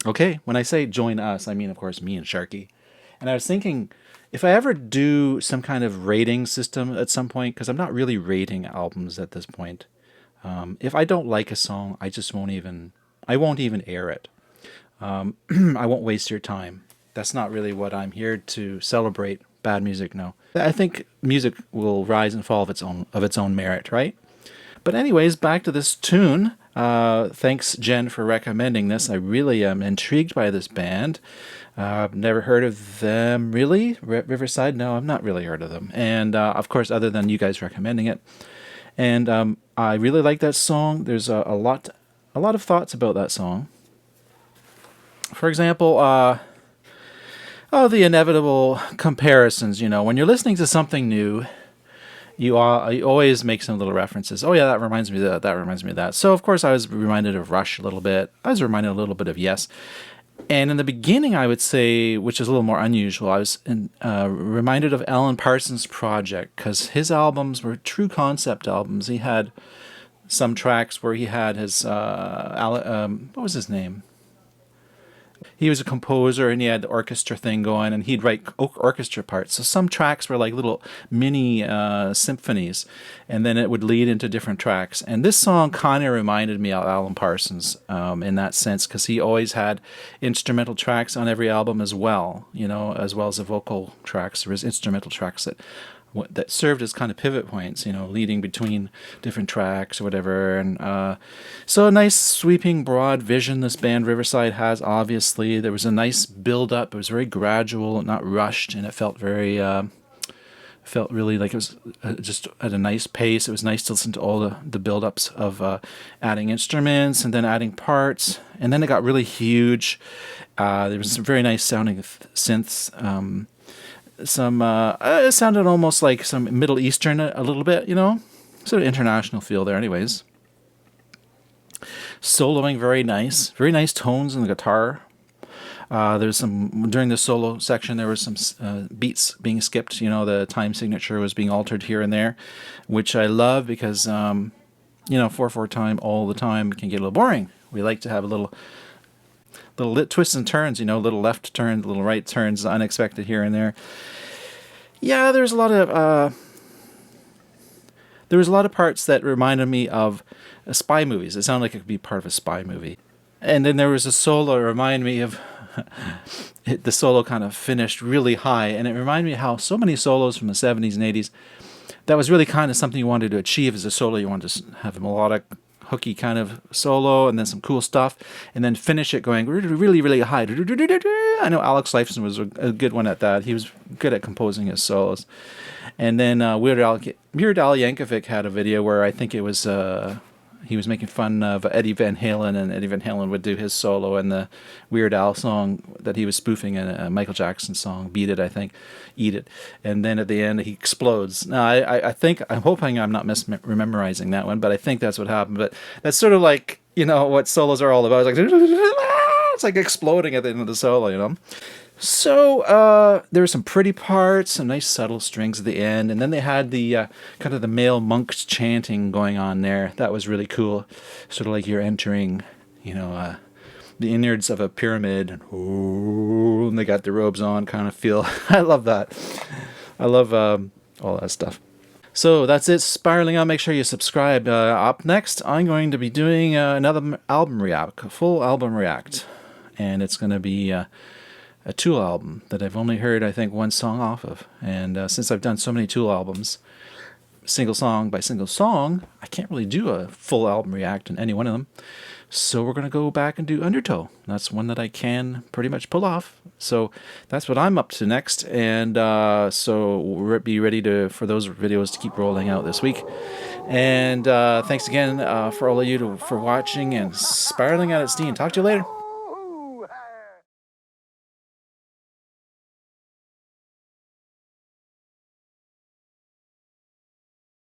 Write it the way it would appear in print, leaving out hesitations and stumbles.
Okay, when I say join us, I mean, of course, me and Sharky. And I was thinking, if I ever do some kind of rating system at some point, because I'm not really rating albums at this point. If I don't like a song, I won't even air it. I won't waste your time. That's not really what I'm here to celebrate. Bad music, no. I think music will rise and fall of its own merit, right? But anyways, back to this tune. Thanks, Jen, for recommending this. I really am intrigued by this band. I've never heard of them, really. Riverside? No, I've not really heard of them. And of course, other than you guys recommending it. And I really like that song. There's a lot of thoughts about that song. For example, the inevitable comparisons. You know, when you're listening to something new, you always make some little references. Oh yeah, that reminds me of that. That reminds me of that. So of course I was reminded of Rush a little bit. I was reminded a little bit of Yes. And in the beginning, I would say, which is a little more unusual, I was reminded of Alan Parsons' Project because his albums were true concept albums. He had some tracks where he had his what was his name? He was a composer and he had the orchestra thing going and he'd write orchestra parts. So some tracks were like little mini symphonies and then it would lead into different tracks. And this song kind of reminded me of Alan Parsons in that sense because he always had instrumental tracks on every album as well, you know, as well as the vocal tracks. There was instrumental tracks that served as kind of pivot points, you know, leading between different tracks or whatever. And so a nice sweeping broad vision this band Riverside has. Obviously, there was a nice build up. It was very gradual, not rushed, and it felt really like it was just at a nice pace. It was nice to listen to all the build ups of adding instruments and then adding parts, and then it got really huge. There was some very nice sounding synths. Some it sounded almost like some Middle Eastern a little bit, you know, sort of international feel there. Anyways, soloing very nice tones in the guitar. There's some during the solo section. There was some beats being skipped. You know, the time signature was being altered here and there, which I love because you know 4/4 time all the time can get a little boring. We like to have a little twists and turns. You know, little left turns, little right turns, unexpected here and there. Yeah, there was a lot of parts that reminded me of spy movies. It sounded like it could be part of a spy movie. And then there was a solo that reminded me of the solo kind of finished really high, and it reminded me of how so many solos from the 70s and 80s that was really kind of something you wanted to achieve as a solo. You wanted to have a melodic, hooky kind of solo, and then some cool stuff, and then finish it going really, really high. I know Alex Lifeson was a good one at that. He was good at composing his solos. And then Weird Al Yankovic had a video where I think it was he was making fun of Eddie Van Halen, and Eddie Van Halen would do his solo in the Weird Al song that he was spoofing in a Michael Jackson song, Beat It, I think, Eat It. And then at the end, he explodes. Now, I think, I'm hoping I'm not misrememberizing that one, but I think that's what happened. But that's sort of like, you know, what solos are all about. It's like exploding at the end of the solo, you know? So there were some pretty parts, some nice subtle strings at the end, and then they had the kind of the male monks chanting going on there. That was really cool, sort of like you're entering, you know, the innards of a pyramid, and, ooh, and they got their robes on, kind of feel. I love that. I love all that stuff. So that's it, spiraling on. Make sure you subscribe. Up next, I'm going to be doing another album react, a full album react, and it's going to be a Tool album that I've only heard, I think, one song off of. And since I've done so many Tool albums, single song by single song, I can't really do a full album react on any one of them. So we're going to go back and do Undertow. That's one that I can pretty much pull off. So that's what I'm up to next. And so we'll be ready for those videos to keep rolling out this week. And thanks again for all of you for watching and spiraling out at Dean. Talk to you later.